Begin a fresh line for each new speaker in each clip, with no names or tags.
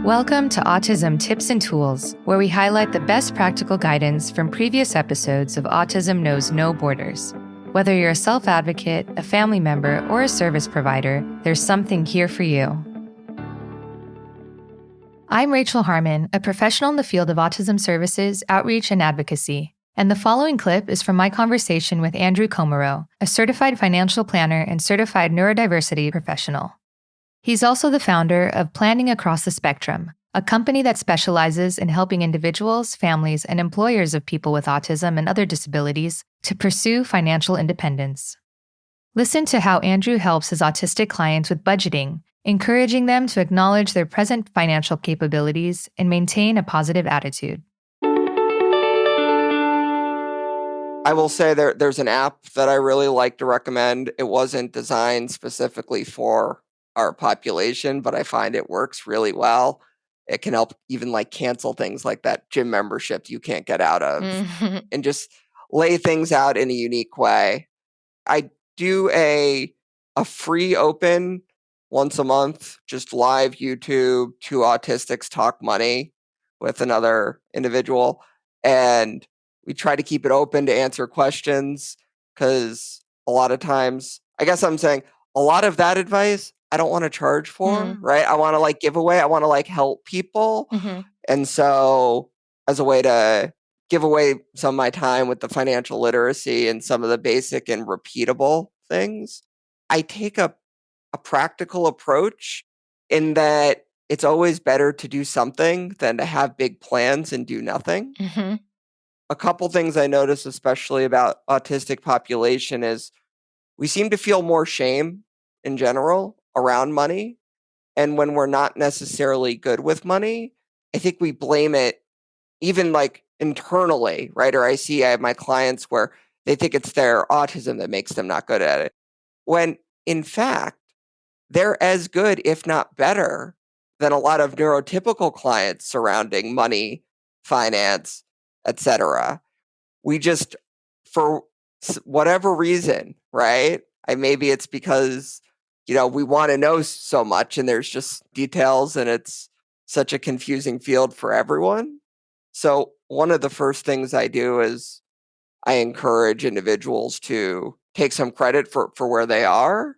Welcome to Autism Tips and Tools, where we highlight the best practical guidance from previous episodes of Autism Knows No Borders. Whether you're a self-advocate, a family member, or a service provider, there's something here for you. I'm Rachel Harmon, a professional in the field of autism services, outreach, and advocacy. And the following clip is from my conversation with Andrew Komarow, a certified financial planner and certified neurodiversity professional. He's also the founder of Planning Across the Spectrum, a company that specializes in helping individuals, families, and employers of people with autism and other disabilities to pursue financial independence. Listen to how Andrew helps his autistic clients with budgeting, encouraging them to acknowledge their present financial capabilities and maintain a positive attitude.
I will say there's an app that I really like to recommend. It wasn't designed specifically for our population, but I find it works really well. It can help even cancel things like that gym membership you can't get out of and just lay things out in a unique way. I do a free open once a month, just live YouTube, two autistics talk money with another individual. And we try to keep it open to answer questions because a lot of times, I guess I'm saying a lot of that advice I don't want to charge for, right? I want to give away. I want to help people. And so as a way to give away some of my time with the financial literacy and some of the basic and repeatable things, I take a practical approach in that it's always better to do something than to have big plans and do nothing. A couple things I notice, especially about autistic population, is we seem to feel more shame in general around money. And when we're not necessarily good with money, I think we blame it even internally, right? Or I have my clients where they think it's their autism that makes them not good at it. When in fact, they're as good, if not better, than a lot of neurotypical clients surrounding money, finance, etc. We just, for whatever reason, right? Maybe it's because, we want to know so much and there's just details and it's such a confusing field for everyone. So one of the first things I do is I encourage individuals to take some credit for where they are.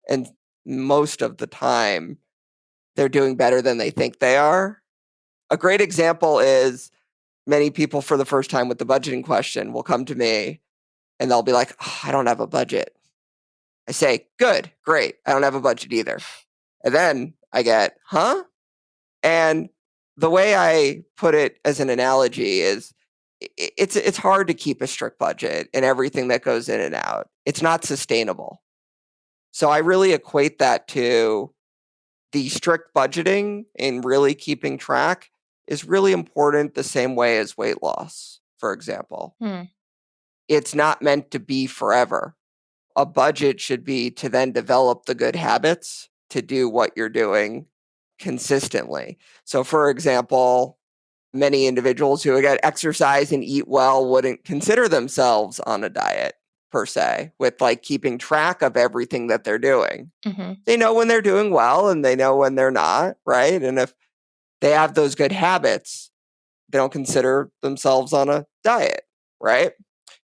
And most of the time, they're doing better than they think they are. A great example is many people for the first time with the budgeting question will come to me and they'll be like, I don't have a budget. I say, good, great. I don't have a budget either. And then I get, huh? And the way I put it as an analogy is it's hard to keep a strict budget and everything that goes in and out. It's not sustainable. So I really equate that to the strict budgeting and really keeping track is really important the same way as weight loss, for example. It's not meant to be forever. A budget should be to then develop the good habits to do what you're doing consistently. So, for example, many individuals who exercise and eat well wouldn't consider themselves on a diet per se, with keeping track of everything that they're doing. They know when they're doing well and they know when they're not, right? And if they have those good habits, they don't consider themselves on a diet, right?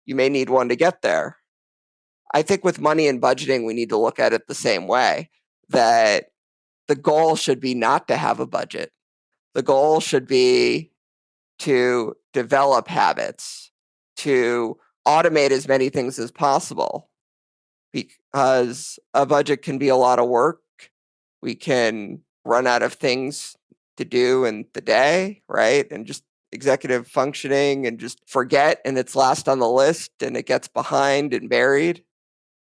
You may need one to get there. I think with money and budgeting, we need to look at it the same way, that the goal should be not to have a budget. The goal should be to develop habits, to automate as many things as possible, because a budget can be a lot of work. We can run out of things to do in the day, right? And just executive functioning and just forget, and it's last on the list and it gets behind and buried.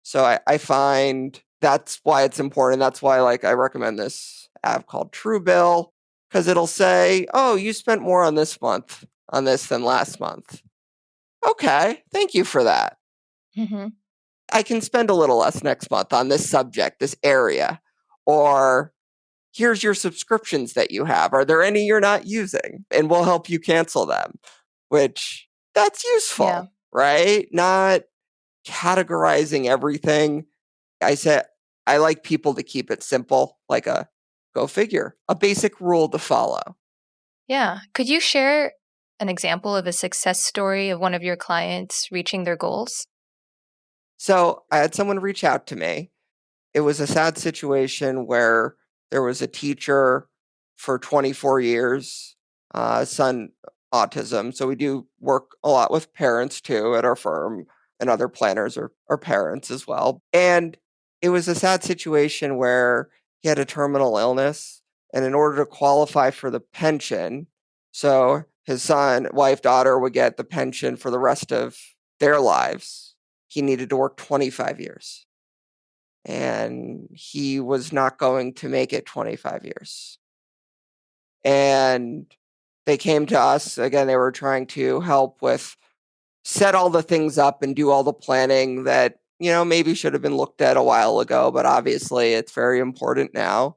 So I find that's why it's important. That's why I recommend this app called Truebill, because it'll say, oh, you spent more on this month on this than last month. Okay, thank you for that. I can spend a little less next month on this subject, this area. Or here's your subscriptions that you have. Are there any you're not using? And we'll help you cancel them, which that's useful, right? Not categorizing everything. I said, I like people to keep it simple, like a Go figure. A basic rule to follow.
Yeah. Could you share an example of a success story of one of your clients reaching their goals?
So I had someone reach out to me. It was a sad situation where there was a teacher for 24 years, son autism. So we do work a lot with parents too at our firm, and other planners are parents as well. And it was a sad situation where he had a terminal illness. And in order to qualify for the pension, so his son, wife, daughter would get the pension for the rest of their lives, he needed to work 25 years. And he was not going to make it 25 years. And they came to us. Again, they were trying to help with set all the things up and do all the planning that, maybe should have been looked at a while ago, but obviously it's very important now.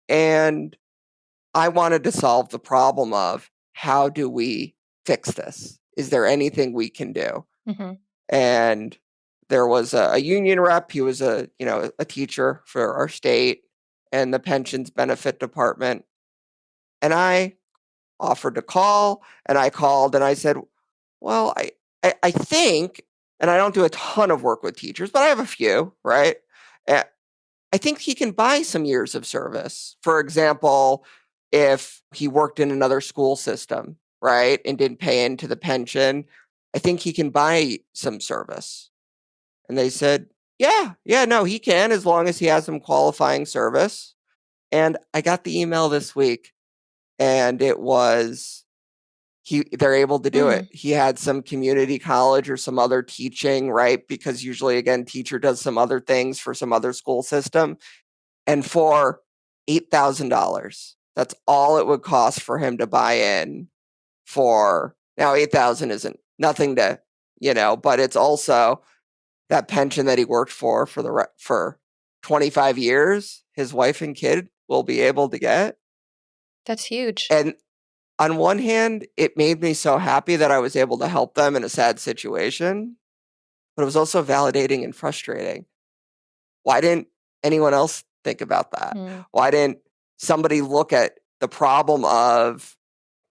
And I wanted to solve the problem of how do we fix this? Is there anything we can do?
Mm-hmm.
And there was a union rep. He was a teacher for our state and the pensions benefit department. And I offered to call, and I called and I said, well, I think, and I don't do a ton of work with teachers, but I have a few, right? I think he can buy some years of service. For example, if he worked in another school system, right, and didn't pay into the pension, I think he can buy some service. And they said, yeah, no, he can, as long as he has some qualifying service. And I got the email this week, and it was, they're able to do it. He had some community college or some other teaching, right? Because usually, again, teacher does some other things for some other school system. And for $8,000, that's all it would cost for him to buy in for, now $8,000 isn't nothing to, but it's also that pension that he worked for for 25 years, his wife and kid will be able to get.
That's huge.
And on one hand, it made me so happy that I was able to help them in a sad situation, but it was also validating and frustrating. Why didn't anyone else think about that? Why didn't somebody look at the problem of,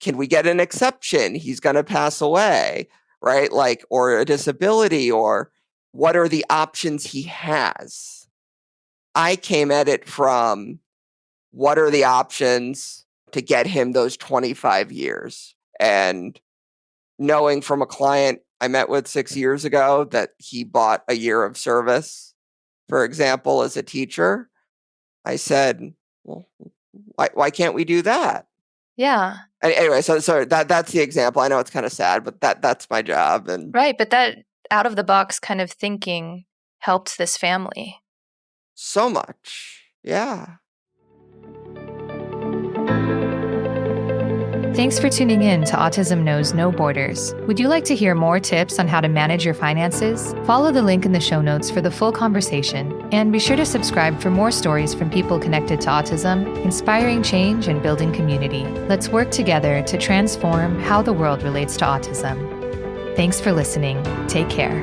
can we get an exception? He's going to pass away, right? Like, or a disability, or what are the options he has? I came at it from, what are the options to get him those 25 years? And knowing from a client I met with 6 years ago that he bought a year of service, for example, as a teacher, I said, well, why can't we do that?
Yeah.
Anyway, so that's the example. I know it's kind of sad, but that's my job. And
right, but that out of the box kind of thinking helped this family.
So much. Yeah.
Thanks for tuning in to Autism Knows No Borders. Would you like to hear more tips on how to manage your finances? Follow the link in the show notes for the full conversation, and be sure to subscribe for more stories from people connected to autism, inspiring change and building community. Let's work together to transform how the world relates to autism. Thanks for listening. Take care.